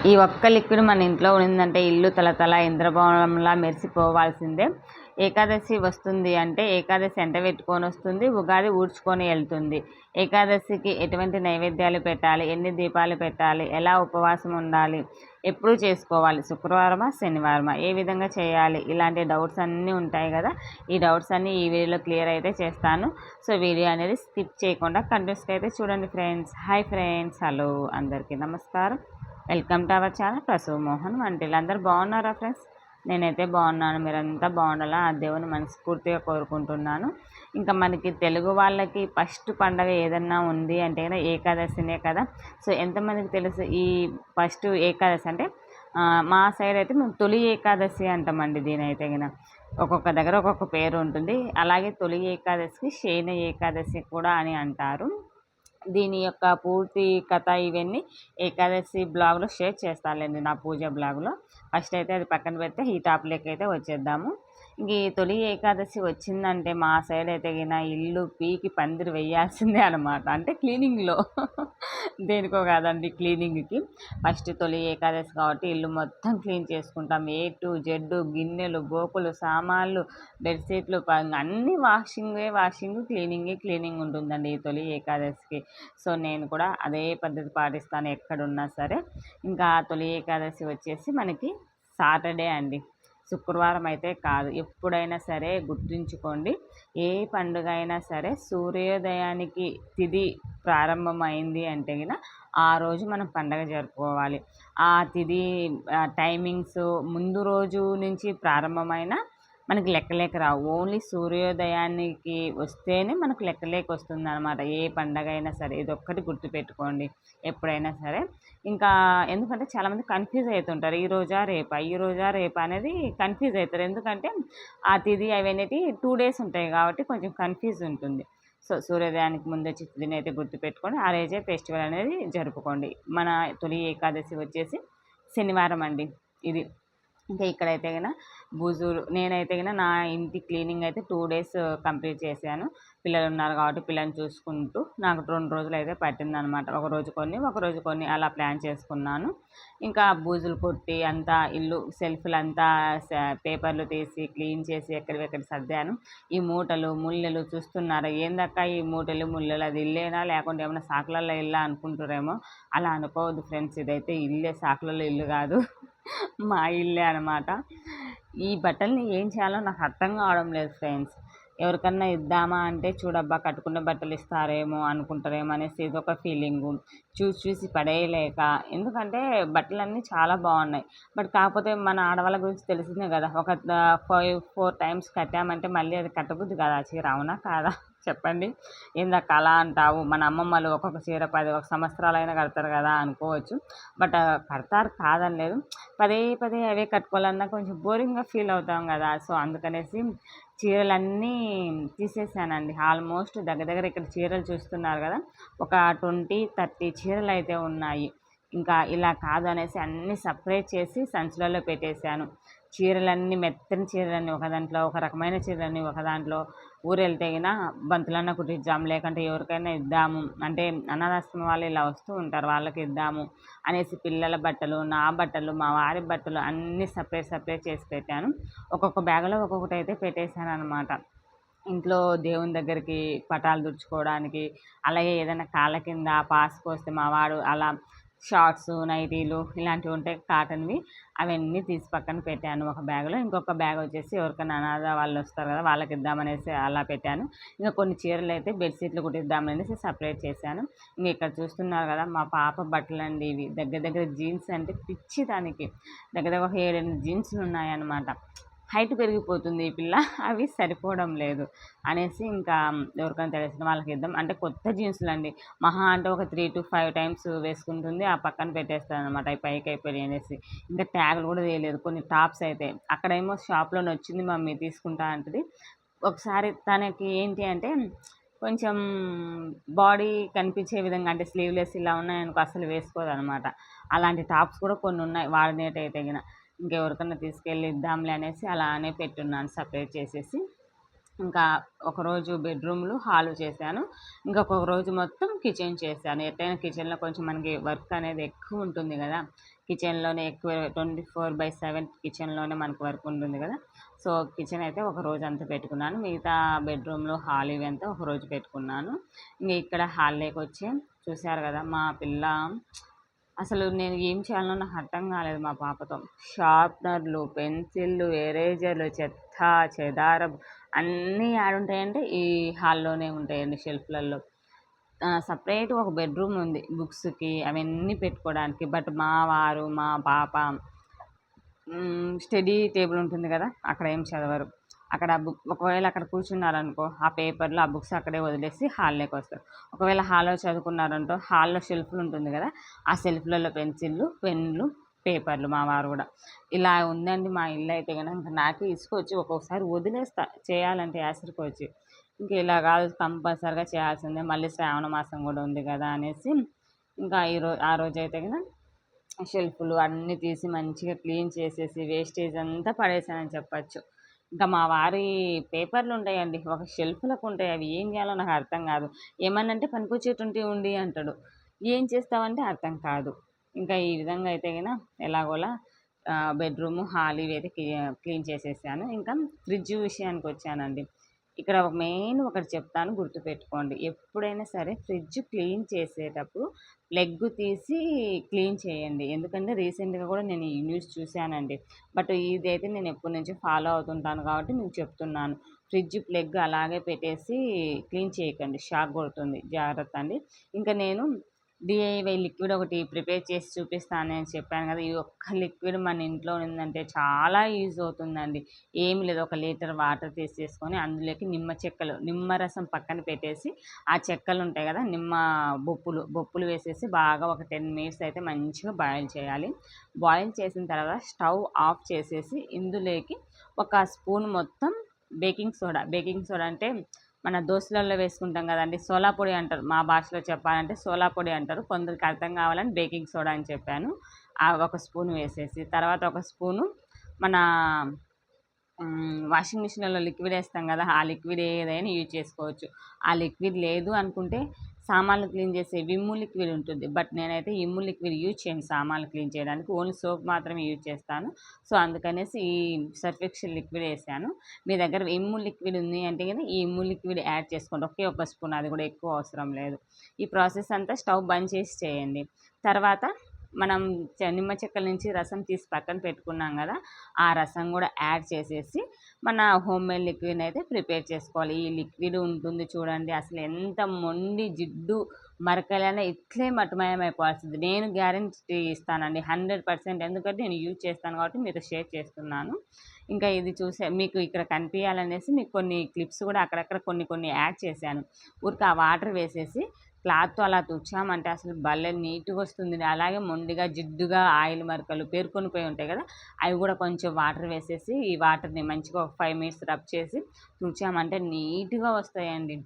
ఈ ఒక్క లిక్విడ్ మన ఇంట్లో ఉండిందంటే ఇల్లు తలతల ఇంద్రభవనంలా మెరిసిపోవాల్సిందే. ఏకాదశి వస్తుంది అంటే ఏకాదశి ఎంట పెట్టుకొని వస్తుంది, ఉగాది ఊడ్చుకొని వెళ్తుంది. ఏకాదశికి ఎటువంటి నైవేద్యాలు పెట్టాలి, ఎన్ని దీపాలు పెట్టాలి, ఎలా ఉపవాసం ఉండాలి, ఎప్పుడు చేసుకోవాలి, శుక్రవారమా శనివారమా, ఏ విధంగా చేయాలి, ఇలాంటి డౌట్స్ అన్నీ ఉంటాయి కదా. ఈ డౌట్స్ అన్నీ ఈ వీడియోలో క్లియర్ అయితే చేస్తాను. సో వీడియో అనేది స్కిప్ చేయకుండా కంటిన్యూస్గా అయితే చూడండి ఫ్రెండ్స్. హాయ్ ఫ్రెండ్స్, హలో, అందరికీ నమస్కారం. Welcome to our channel Prasav Mohan వంటిల్. అందరు బాగున్నారా ఫ్రెండ్స్? నేనైతే బాగున్నాను. మీరంతా బాగుండాలా ఆ దేవుని మనస్ఫూర్తిగా కోరుకుంటున్నాను. ఇంకా మనకి తెలుగు వాళ్ళకి ఫస్ట్ పండగ ఏదన్నా ఉంది అంటే కదా ఏకాదశినే కదా. సో ఎంతమందికి తెలుసు ఈ ఫస్ట్ ఏకాదశి అంటే? మా సైడ్ అయితే మేము తొలి ఏకాదశి అంటామండి. దీనైతే గిన ఒక్కొక్క దగ్గర ఒక్కొక్క పేరు ఉంటుంది. అలాగే తొలి ఏకాదశికి శయన ఏకాదశి కూడా అని అంటారు. దీని యొక్క పూర్తి కథ ఇవన్నీ ఏకాదశి బ్లాగ్లో షేర్ చేస్తానులేండి, నా పూజ బ్లాగ్లో. ఫస్ట్ అయితే అది పక్కన పెడితే ఈ టాపిక్ అయితే వచ్చేద్దాము. ఇంక ఈ తొలి ఏకాదశి వచ్చిందంటే మా సైడ్ అయితే గిన ఇల్లు పీకి పందిరి వేయాల్సిందే అనమాట. అంటే క్లీనింగ్లో దేనికో కాదండి, క్లీనింగ్కి. ఫస్ట్ తొలి ఏకాదశి కాబట్టి ఇల్లు మొత్తం క్లీన్ చేసుకుంటాం. ఏ టు జెడ్, గిన్నెలు, గోపులు, సామాన్లు, బెడ్షీట్లు, అన్నీ వాషింగ్ క్లీనింగ్ ఉంటుందండి ఈ తొలి ఏకాదశికి. సో నేను కూడా అదే పద్ధతి పాటిస్తాను ఎక్కడున్నా సరే. ఇంకా తొలి ఏకాదశి వచ్చేసి మనకి సాటర్డే అండి, శుక్రవారం అయితే కాదు. ఎప్పుడైనా సరే గుర్తుంచుకోండి, ఏ పండుగ అయినా సరే సూర్యోదయానికి తిథి ప్రారంభమైంది అంటే గిన ఆ రోజు మనం పండగ జరుపుకోవాలి. ఆ తిథి టైమింగ్స్ ముందు రోజు నుంచి ప్రారంభమైన మనకి లెక్కలేక రావు. ఓన్లీ సూర్యోదయానికి వస్తేనే మనకు లెక్కలేక వస్తుంది అనమాట. ఏ పండగ అయినా సరే ఇదొక్కటి గుర్తుపెట్టుకోండి ఎప్పుడైనా సరే. ఇంకా ఎందుకంటే చాలామంది కన్ఫ్యూజ్ అవుతుంటారు, ఈ రోజా రేపా అనేది కన్ఫ్యూజ్ అవుతారు. ఎందుకంటే ఆ తిథి అవన్నీ 2 days ఉంటాయి కాబట్టి కొంచెం కన్ఫ్యూజ్ ఉంటుంది. సో సూర్యోదయానికి ముందు వచ్చి తిథిని అయితే గుర్తుపెట్టుకొని ఆ రోజే ఫెస్టివల్ అనేది జరుపుకోండి. మన తొలి ఏకాదశి వచ్చేసి శనివారం అండి ఇది. ఇంకా ఇక్కడైతే కనుక బూజులు, నేనైతే కనుక నా ఇంటి క్లీనింగ్ అయితే 2 days కంప్లీట్ చేశాను. పిల్లలు ఉన్నారు కాబట్టి పిల్లల్ని చూసుకుంటూ నాకు 2 రోజులు అయితే పట్టిందనమాట. ఒకరోజు కొన్ని అలా ప్లాన్ చేసుకున్నాను. ఇంకా బూజులు కొట్టి అంతా ఇల్లు సెల్ఫ్లంతా పేపర్లు తీసి క్లీన్ చేసి ఎక్కడివెక్కడ సర్దాను. ఈ మూటలు ముళ్ళలు చూస్తున్నారా, ఏందక్క ఈ మూటలు ముళ్ళలు, అది ఇల్లేనా లేకుంటే ఏమైనా సాకులలో ఇల్లా అనుకుంటారేమో. అలా అనుకోవద్దు ఫ్రెండ్స్, ఇదైతే ఇల్లే, సాకులలో ఇల్లు కాదు, మా ఇల్లే అనమాట. ఈ బట్టల్ని ఏం చేయాలో నాకు అర్థం కావడం లేదు ఫ్రెండ్స్. ఎవరికన్నా ఇద్దామా అంటే చూడబ్బా కట్టుకున్న బట్టలు ఇస్తారేమో అనుకుంటారేమో అనేసి ఇదొక ఫీలింగు. చూసి పడేయలేక, ఎందుకంటే బట్టలన్నీ చాలా బాగున్నాయి. బట్ కాకపోతే మన ఆడవాళ్ళ గురించి తెలిసిందే కదా, ఒక 4 times కట్టామంటే మళ్ళీ అది కట్టబుద్ది కదా చీర, అవునా కాదా చెప్పండి. ఏందక్క అలా అంటావు, మన అమ్మమ్మలు ఒక్కొక్క చీర 10 సంవత్సరాలైనా కడతారు కదా అనుకోవచ్చు. బట్ కడతారు కాదని లేదు. పదే అవే కట్టుకోవాలన్నా కొంచెం బోరింగ్గా ఫీల్ అవుతాం కదా. సో అందుకనేసి చీరలన్నీ తీసేసానండి. ఆల్మోస్ట్ దగ్గర ఇక్కడ చీరలు చూస్తున్నారు కదా, ఒక 20-30 చీరలు అయితే ఉన్నాయి. ఇంకా ఇలా కాదు అనేసి అన్నీ సపరేట్ చేసి సంచులలో పెట్టేశాను. చీరలన్నీ మెత్తని చీరలన్నీ ఒక దాంట్లో, ఒక రకమైన చీరలన్నీ ఒక దాంట్లో. ఊరు వెళ్తే గిన బంతులన్నా కుట్టిద్దాము, లేకంటే ఎవరికైనా ఇద్దాము, అంటే అనాథాశ్రమం వాళ్ళు ఇలా వస్తూ ఉంటారు వాళ్ళకి ఇద్దాము అనేసి పిల్లల బట్టలు, నా బట్టలు, మా వారి బట్టలు అన్నీ సపరేట్ చేసి పెట్టాను. ఒక్కొక్క బ్యాగులో ఒక్కొక్కటి అయితే పెట్టేశాను అనమాట. ఇంట్లో దేవుని దగ్గరికి పటాలు తుడుచుకోవడానికి, అలాగే ఏదైనా కాళ్ళ కింద పాసుకొస్తే మా వాడు అలా షార్ట్స్, నైటీలు ఇలాంటివి ఉంటాయి కాటన్వి, అవన్నీ తీసి పక్కన పెట్టాను ఒక బ్యాగ్లో. ఇంకొక బ్యాగ్ వచ్చేసి ఎవరికైనా అనాథ వాళ్ళు వస్తారు కదా వాళ్ళకి ఇద్దామనేసి అలా పెట్టాను. ఇంకా కొన్ని చీరలు అయితే బెడ్షీట్లు కుట్టిద్దామనేసి సపరేట్ చేశాను. ఇంకా ఇక్కడ చూస్తున్నారు కదా మా పాప బట్టలు అండి ఇవి. దగ్గర జీన్స్ అంటే పిచ్చి దానికి. దగ్గర ఒక 7-8 జీన్స్లు ఉన్నాయన్నమాట. హైట్ పెరిగిపోతుంది ఈ పిల్ల, అవి సరిపోవడం లేదు అనేసి ఇంకా ఎవరికైనా తెలిసిన వాళ్ళకి ఇద్దాం అంటే కొత్త జీన్సులు అండి. మహా అంటే ఒక 3-5 times వేసుకుంటుంది, ఆ పక్కన పెట్టేస్తాను అనమాట. అవి పైకి అయిపోయి అనేసి ఇంకా ట్యాగులు కూడా వేయలేదు. కొన్ని టాప్స్ అయితే అక్కడేమో షాప్లో వచ్చింది మమ్మీ తీసుకుంటా అంటది. ఒకసారి తనకి ఏంటి అంటే కొంచెం బాడీ కనిపించే విధంగా, అంటే స్లీవ్లెస్ ఇలా ఉన్నాయనుకో అసలు వేసుకోదనమాట. అలాంటి టాప్స్ కూడా కొన్ని ఉన్నాయి వాడినట్టయితే తగిన. ఇంకెవరికన్నా తీసుకెళ్ళి ఇద్దాంలే అనేసి అలానే పెట్టున్నాను సపరేట్ చేసేసి. ఇంకా ఒకరోజు బెడ్రూమ్లు హాలు చేశాను. ఇంకొక రోజు మొత్తం కిచెన్ చేశాను. ఎట్లైనా కిచెన్లో కొంచెం మనకి వర్క్ అనేది ఎక్కువ ఉంటుంది కదా, కిచెన్లోనే ఎక్కువ 24/7 కిచెన్లోనే మనకు వర్క్ ఉంటుంది కదా. సో కిచెన్ అయితే ఒక రోజు అంతా పెట్టుకున్నాను. మిగతా బెడ్రూమ్లు హాల్ ఇవి అంతా ఒక రోజు పెట్టుకున్నాను. ఇంక ఇక్కడ హాల్లోకి వచ్చి చూశారు కదా మా పిల్ల, అసలు నేను ఏం చేయాలనో నాకు అర్థం కాలేదు మా పాపతో. షార్ప్నర్లు, పెన్సిళ్ళు, ఎరేజర్లు, చెత్త చెదారం అన్నీ యాడుంటాయంటే ఈ హాల్లోనే ఉంటాయండి, షెల్ఫ్లలో. సపరేట్ ఒక బెడ్రూమ్ ఉంది బుక్స్కి అవన్నీ పెట్టుకోవడానికి. బట్ మా వారు మా పాప స్టడీ టేబుల్ ఉంటుంది కదా, అక్కడ ఏం చదవరు. అక్కడ బుక్ ఒకవేళ అక్కడ కూర్చున్నారనుకో, ఆ పేపర్లు ఆ బుక్స్ అక్కడే వదిలేసి హాల్లోకి వస్తారు. ఒకవేళ హాల్లో చదువుకున్నారంటో హాల్లో షెల్ఫ్లు ఉంటుంది కదా, ఆ షెల్ఫ్లలో పెన్సిళ్ళు, పెన్నులు, పేపర్లు. మా వారు కూడా ఇలా ఉందండి మా ఇల్లు అయితే కనుక. ఇంకా నాకు ఇసుకొచ్చి ఒక్కొక్కసారి వదిలేస్తా చేయాలంటే యాసరికి వచ్చి. ఇంక ఇలా కాదు, కంపల్సరిగా చేయాల్సిందే, మళ్ళీ శ్రావణ మాసం కూడా ఉంది కదా అనేసి ఇంకా ఆ రోజు అయితే కదా షెల్ఫ్లు అన్నీ తీసి మంచిగా క్లీన్ చేసేసి వేస్టేజ్ అంతా పడేసానని చెప్పచ్చు. ఇంకా మా వారి పేపర్లు ఉంటాయండి ఒక షెల్ఫ్లకు ఉంటాయి, అవి ఏం చేయాలో నాకు అర్థం కాదు. ఏమన్నంటే పనికొచ్చేటుంటే ఉండి అంటాడు, ఏం చేస్తావంటే అర్థం కాదు. ఇంకా ఈ విధంగా అయితే కనుక ఎలాగోలా బెడ్రూము హాల్ ఇవి అయితే క్లీన్ చేసేసాను. ఇంకా ఫ్రిడ్జ్ విషయానికి వచ్చానండి. ఇక్కడ మెయిన్ ఒకటి చెప్తాను, గుర్తుపెట్టుకోండి. ఎప్పుడైనా సరే ఫ్రిడ్జ్ క్లీన్ చేసేటప్పుడు లెగ్ తీసి క్లీన్ చేయండి. ఎందుకంటే రీసెంట్గా కూడా నేను ఈ న్యూస్ చూశానండి. బట్ ఇదైతే నేను ఎప్పటి నుంచో ఫాలో అవుతుంటాను కాబట్టి మీకు చెప్తున్నాను. ఫ్రిడ్జ్ లెగ్ అలాగే పెట్టేసి క్లీన్ చేయకండి, షాక్ కొడుతుంది, జాగ్రత్త అండి. ఇంకా నేను డిఐవై లిక్విడ్ ఒకటి ప్రిపేర్ చేసి చూపిస్తానని చెప్పాను కదా. ఈ ఒక్క లిక్విడ్ మన ఇంట్లో ఉందంటే చాలా యూజ్ అవుతుందండి. ఏమి లేదు, ఒక లీటర్ వాటర్ తీసేసుకొని అందులోకి నిమ్మ చెక్కలు, నిమ్మరసం పక్కన పెట్టేసి ఆ చెక్కలు ఉంటాయి కదా, నిమ్మ బొప్పులు వేసేసి బాగా ఒక 10 మినిట్స్ అయితే మంచిగా బాయిల్ చేయాలి. బాయిల్ చేసిన తర్వాత స్టవ్ ఆఫ్ చేసేసి ఇందులోకి ఒక స్పూన్ మొత్తం బేకింగ్ సోడా అంటే మన దోశలలో వేసుకుంటాం కదండి, సోలా పొడి అంటారు, మా భాషలో చెప్పాలంటే సోలా పొడి అంటారు. కొందరికి అర్థం కావాలని బేకింగ్ సోడా అని చెప్పాను. ఒక స్పూన్ వేసేసి తర్వాత ఒక స్పూను మన వాషింగ్ మిషన్లో లిక్విడ్ వేస్తాం కదా, ఆ లిక్విడ్ ఏదైనా యూజ్ చేసుకోవచ్చు. ఆ లిక్విడ్ లేదు అనుకుంటే సామాన్లు క్లీన్ చేసే విమ్ము లిక్విడ్ ఉంటుంది. బట్ నేనైతే విమ్ము లిక్విడ్ యూజ్ చేయను సామాన్లు క్లీన్ చేయడానికి, ఓన్లీ సోప్ మాత్రమే యూజ్ చేస్తాను. సో అందుకనేసి ఈ సర్ఫ్ ఎక్సెల్ లిక్విడ్ వేసాను. మీ దగ్గర విమ్ము లిక్విడ్ ఉంది అంటే కదా ఈ విమ్ము లిక్విడ్ యాడ్ చేసుకోండి, ఒకే ఒక స్పూన్, అది కూడా ఎక్కువ అవసరం లేదు. ఈ ప్రాసెస్ అంతా స్టవ్ బంద్ చేసి చేయండి. తర్వాత మనం నిమ్మ చెక్కల నుంచి రసం తీసి పక్కన పెట్టుకున్నాం కదా, ఆ రసం కూడా యాడ్ చేసేసి మన హోమ్ మేడ్ లిక్విడ్ అయితే ప్రిపేర్ చేసుకోవాలి. ఈ లిక్విడ్ ఉంటుంది చూడండి, అసలు ఎంత మొండి జిడ్డు మరకలైనా ఇట్లే మటుమయమైపోవాల్సింది. నేను గ్యారెంటీ ఇస్తానండి 100%, ఎందుకంటే నేను యూజ్ చేస్తాను కాబట్టి మీతో షేర్ చేస్తున్నాను. ఇంకా ఇది చూసే మీకు ఇక్కడ కనిపించాలనేసి మీకు కొన్ని క్లిప్స్ కూడా అక్కడక్కడ కొన్ని యాడ్ చేశాను. ఊరికి ఆ వాటర్ వేసేసి క్లాత్తో అలా తుడిచామంటే అసలు భలే నీట్గా వస్తుంది. అలాగే మొండిగా జిడ్డుగా ఆయిల్ మరకలు పేరుకొని పోయి ఉంటాయి కదా, అవి కూడా కొంచెం వాటర్ వేసేసి ఈ వాటర్ని మంచిగా ఒక 5 మినిట్స్ రబ్ చేసి తుడిచామంటే నీట్గా వస్తాయండి.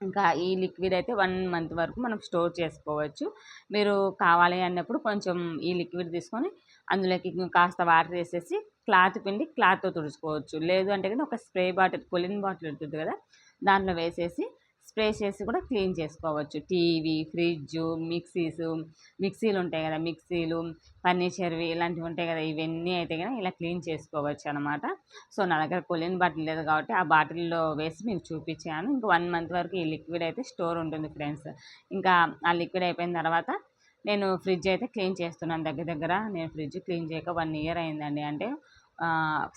ఇంకా ఈ లిక్విడ్ అయితే 1 మంత్ వరకు మనం స్టోర్ చేసుకోవచ్చు. మీరు కావాలి అన్నప్పుడు కొంచెం ఈ లిక్విడ్ తీసుకొని అందులోకి కాస్త వాటర్ వేసేసి క్లాత్ పిండి క్లాత్తో తుడుచుకోవచ్చు. లేదు అంటే కానీ ఒక స్ప్రే బాటిల్, కొలిన్ బాటిల్ ఉంటుంది కదా, దాంట్లో వేసేసి స్ప్రే చేసి కూడా క్లీన్ చేసుకోవచ్చు. టీవీ, ఫ్రిడ్జ్, మిక్సీలు ఉంటాయి కదా, మిక్సీలు, ఫర్నిచర్వి ఇలాంటివి ఉంటాయి కదా, ఇవన్నీ అయితే కదా ఇలా క్లీన్ చేసుకోవచ్చు అనమాట. సో నా దగ్గర కొలిన్ బాటిల్ లేదు కాబట్టి ఆ బాటిల్లో వేసి మీకు చూపించాను. ఇంకా 1 మంత్ వరకు ఈ లిక్విడ్ అయితే స్టోర్ ఉంటుంది ఫ్రెండ్స్. ఇంకా ఆ లిక్విడ్ అయిపోయిన తర్వాత నేను ఫ్రిడ్జ్ అయితే క్లీన్ చేస్తున్నాను. దగ్గర నేను ఫ్రిడ్జ్ క్లీన్ చేయక 1 ఇయర్ అయిందండి. అంటే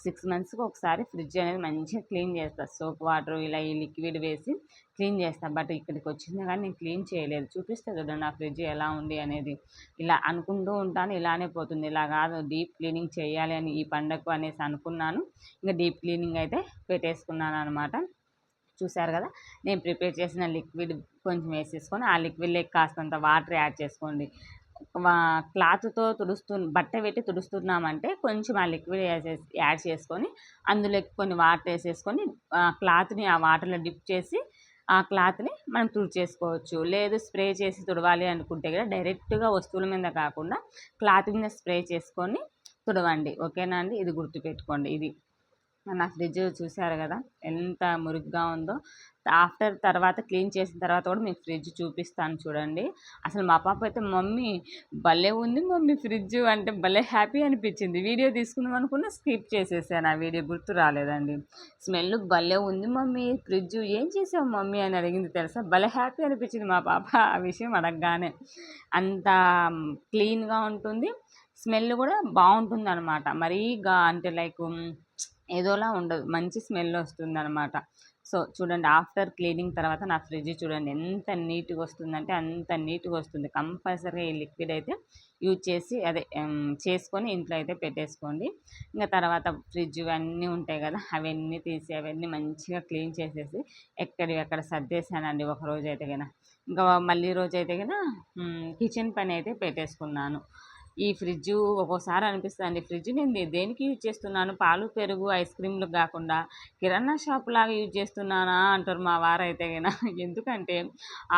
6 మంత్స్కి ఒకసారి ఫ్రిడ్జ్ అనేది మంచిగా క్లీన్ చేస్తాను. సోప్ వాటర్ ఇలా ఈ లిక్విడ్ వేసి క్లీన్ చేస్తాను. బట్ ఇక్కడికి వచ్చింది కానీ నేను క్లీన్ చేయలేదు. చూపిస్తే చూడండి నా ఫ్రిడ్జ్ ఎలా ఉంది అనేది. ఇలా అనుకుంటూ ఉంటాను, ఇలానే పోతుంది. ఇలా కాదు, డీప్ క్లీనింగ్ చేయాలి అని ఈ పండగకు అనేసి అనుకున్నాను. ఇంకా డీప్ క్లీనింగ్ అయితే పెట్టేసుకున్నాను అనమాట. చూసారు కదా, నేను ప్రిపేర్ చేసిన లిక్విడ్ కొంచెం వేసేసుకొని ఆ లిక్విడ్లోకి కాస్తంత వాటర్ యాడ్ చేసుకోండి. క్లాత్తో బట్ట పెట్టి తుడుస్తున్నామంటే కొంచెం ఆ లిక్విడ్ యాడ్ చేసుకొని అందులోకి కొన్ని వాటర్ వేసేసుకొని క్లాత్ని ఆ వాటర్లో డిప్ చేసి ఆ క్లాత్ని మనం తుడిచేసుకోవచ్చు. లేదు స్ప్రే చేసి తుడవాలి అనుకుంటే కదా డైరెక్ట్గా వస్తువుల మీద కాకుండా క్లాత్ మీద స్ప్రే చేసుకొని తుడవండి. ఓకేనా అండి, ఇది గుర్తుపెట్టుకోండి. ఇది నా ఫ్రిడ్జ్ చూసారు కదా ఎంత మురికిగా ఉందో. ఆఫ్టర్ తర్వాత క్లీన్ చేసిన తర్వాత కూడా మీకు ఫ్రిడ్జ్ చూపిస్తాను చూడండి. అసలు మా పాప అయితే మమ్మీ భలే ఉంది మమ్మీ ఫ్రిడ్జ్ అంటే భలే హ్యాపీ అనిపించింది. వీడియో తీసుకుందాం అనుకున్నా స్కిప్ చేసేసాను, ఆ వీడియో గుర్తు రాలేదండి. స్మెల్ భలే ఉంది మమ్మీ ఫ్రిడ్జ్, ఏం చేసావు మమ్మీ అని అడిగింది తెలుసా. భలే హ్యాపీ అనిపించింది మా పాప ఆ విషయం అడగగానే. అంత క్లీన్గా ఉంటుంది, స్మెల్ కూడా బాగుంటుంది అనమాట. మరీగా అంటే లైక్ ఏదోలా ఉండదు, మంచి స్మెల్ వస్తుందనమాట. సో చూడండి, ఆఫ్టర్ క్లీనింగ్ తర్వాత నా ఫ్రిడ్జ్ చూడండి ఎంత నీట్గా వస్తుందంటే అంత నీట్గా వస్తుంది. కంపల్సరీగా ఈ లిక్విడ్ అయితే యూజ్ చేసి చేసుకొని ఇంట్లో అయితే పెట్టేసుకోండి. ఇంకా తర్వాత ఫ్రిడ్జ్ ఇవన్నీ ఉంటాయి కదా, అవన్నీ తీసి అవన్నీ మంచిగా క్లీన్ చేసేసి ఎక్కడివి అక్కడ సర్దేశానండి ఒకరోజు అయితే కనుక. ఇంకా మళ్ళీ రోజు అయితే కనుక కిచెన్ పని అయితే పెట్టేసుకున్నాను. ఈ ఫ్రిడ్జు ఒక్కోసారి అనిపిస్తుందండి, ఫ్రిడ్జ్ నేను దేనికి యూజ్ చేస్తున్నాను, పాలు పెరుగు ఐస్ క్రీమ్లకు కాకుండా కిరాణా షాప్ లాగా యూజ్ చేస్తున్నానా అంటారు మా వారైతే గిన. ఎందుకంటే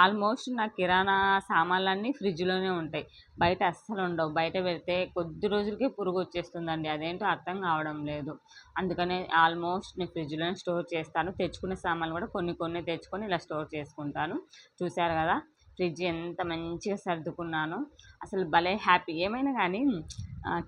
ఆల్మోస్ట్ నా కిరాణా సామాన్లన్నీ ఫ్రిడ్జ్లోనే ఉంటాయి, బయట అస్సలు ఉండవు. బయట పెడితే కొద్ది రోజులకే పురుగు వచ్చేస్తుందండి, అదేంటో అర్థం కావడం లేదు. అందుకనే ఆల్మోస్ట్ నేను ఫ్రిడ్జ్లోనే స్టోర్ చేస్తాను. తెచ్చుకునే సామాన్లు కూడా కొన్ని కొన్ని తెచ్చుకొని ఇలా స్టోర్ చేసుకుంటాను. చూశారు కదా ఫ్రిడ్జ్ ఎంత మంచిగా సర్దుకున్నానో, అసలు భలే హ్యాపీ. ఏమైనా కానీ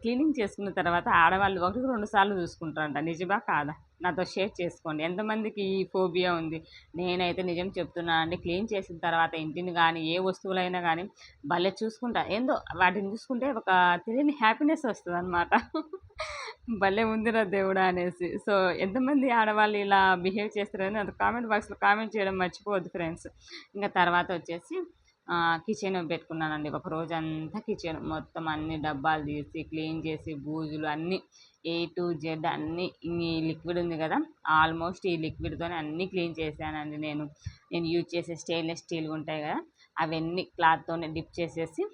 క్లీనింగ్ చేసుకున్న తర్వాత ఆడవాళ్ళు 1-2 సార్లు చూసుకుంటారంట, నిజమా కాదా? నాతో షేర్ చేసుకోండి, ఎంతమందికి ఈ ఫోబియా ఉంది. నేనైతే నిజం చెప్తున్నానండి, క్లీన్ చేసిన తర్వాత ఇంటిని కానీ ఏ వస్తువులైనా కానీ భలే చూసుకుంటా. ఏందో వాటిని చూసుకుంటే ఒక తెలియని హ్యాపీనెస్ వస్తుంది అనమాట. భలే ఉందిరా దేవుడా అనేసి. సో ఎంతమంది ఆడవాళ్ళు ఇలా బిహేవ్ చేస్తారని అది కామెంట్ బాక్స్లో కామెంట్ చేయడం మర్చిపోవద్దు ఫ్రెండ్స్. ఇంకా తర్వాత వచ్చేసి కిచెన్ పెట్టుకున్నానండి. ఒక రోజంతా కిచెన్ మొత్తం అన్ని డబ్బాలు తీసి క్లీన్ చేసి బూజులు అన్నీ ఏ టు జెడ్ అన్నీ ఈ లిక్విడ్ ఉంది కదా, ఆల్మోస్ట్ ఈ లిక్విడ్తోనే అన్నీ క్లీన్ చేశానండి. నేను యూజ్ చేసే స్టెయిన్లెస్ స్టీల్ ఉంటాయి కదా, అవన్నీ క్లాత్తోనే డిప్ చేసేసి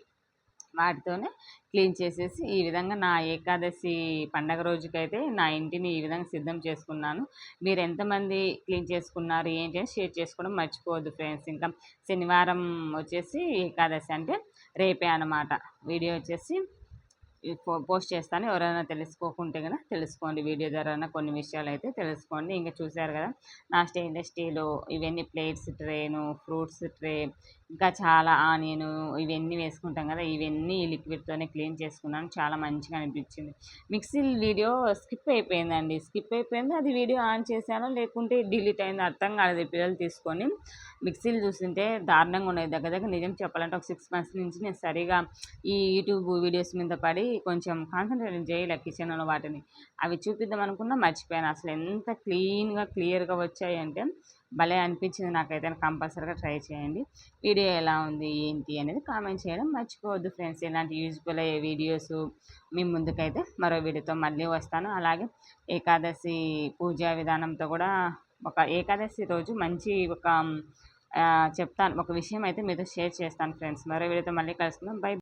వాటితోనే క్లీన్ చేసేసి ఈ విధంగా నా ఏకాదశి పండగ రోజుకైతే నా ఇంటిని ఈ విధంగా సిద్ధం చేసుకున్నాను. మీరు ఎంతమంది క్లీన్ చేసుకున్నారు ఏంటి అని షేర్ చేసుకోవడం మర్చిపోవద్దు ఫ్రెండ్స్. ఇంకా శనివారం వచ్చేసి ఏకాదశి అంటే రేపే అన్నమాట. వీడియో వచ్చేసి పోస్ట్ చేస్తాను, ఎవరైనా తెలుసుకోకుంటే కనుక తెలుసుకోండి, వీడియో ద్వారా కొన్ని విషయాలు అయితే తెలుసుకోండి. ఇంకా చూశారు కదా నా స్టెయిన్లెస్ స్టీలు ఇవన్నీ ప్లేట్స్ ట్రేను, ఫ్రూట్స్ ట్రే, ఇంకా చాలా ఆనియన్ ఇవన్నీ వేసుకుంటాం కదా, ఇవన్నీ ఈ లిక్విడ్తోనే క్లీన్ చేసుకున్నాను. చాలా మంచిగా అనిపించింది. మిక్సీ వీడియో స్కిప్ అయిపోయిందండి, అది వీడియో ఆన్ చేశానో లేకుంటే డిలీట్ అయిందో అర్థం కాలేదు. పిల్లలు తీసుకొని మిక్సీలు చూస్తుంటే దారుణంగా ఉండేది. దగ్గర నిజం చెప్పాలంటే ఒక 6 months నుంచి నేను సరిగా ఈ యూట్యూబ్ వీడియోస్ మీద పడి కొంచెం కాన్సన్ట్రేట్ చేయలే కిచెన్లో. వాటిని అవి చూపిద్దాం అనుకున్నా మర్చిపోయాను. అసలు ఎంత క్లియర్గా వచ్చాయంటే భలే అనిపించింది నాకైతే. కంపల్సరీగా ట్రై చేయండి. వీడియో ఎలా ఉంది ఏంటి అనేది కామెంట్ చేయడం మర్చిపోవద్దు ఫ్రెండ్స్. ఇలాంటి యూజ్ఫుల్ అయ్యే వీడియోస్ మీ ముందుకైతే మరో వీడియోతో మళ్ళీ వస్తాను. అలాగే ఏకాదశి పూజా విధానంతో కూడా ఒక ఏకాదశి రోజు మంచి ఒక చెప్తాను, ఒక విషయం అయితే మీతో షేర్ చేస్తాను ఫ్రెండ్స్. మరో వీడియోతో మళ్ళీ కలుసుకుందాం. బై.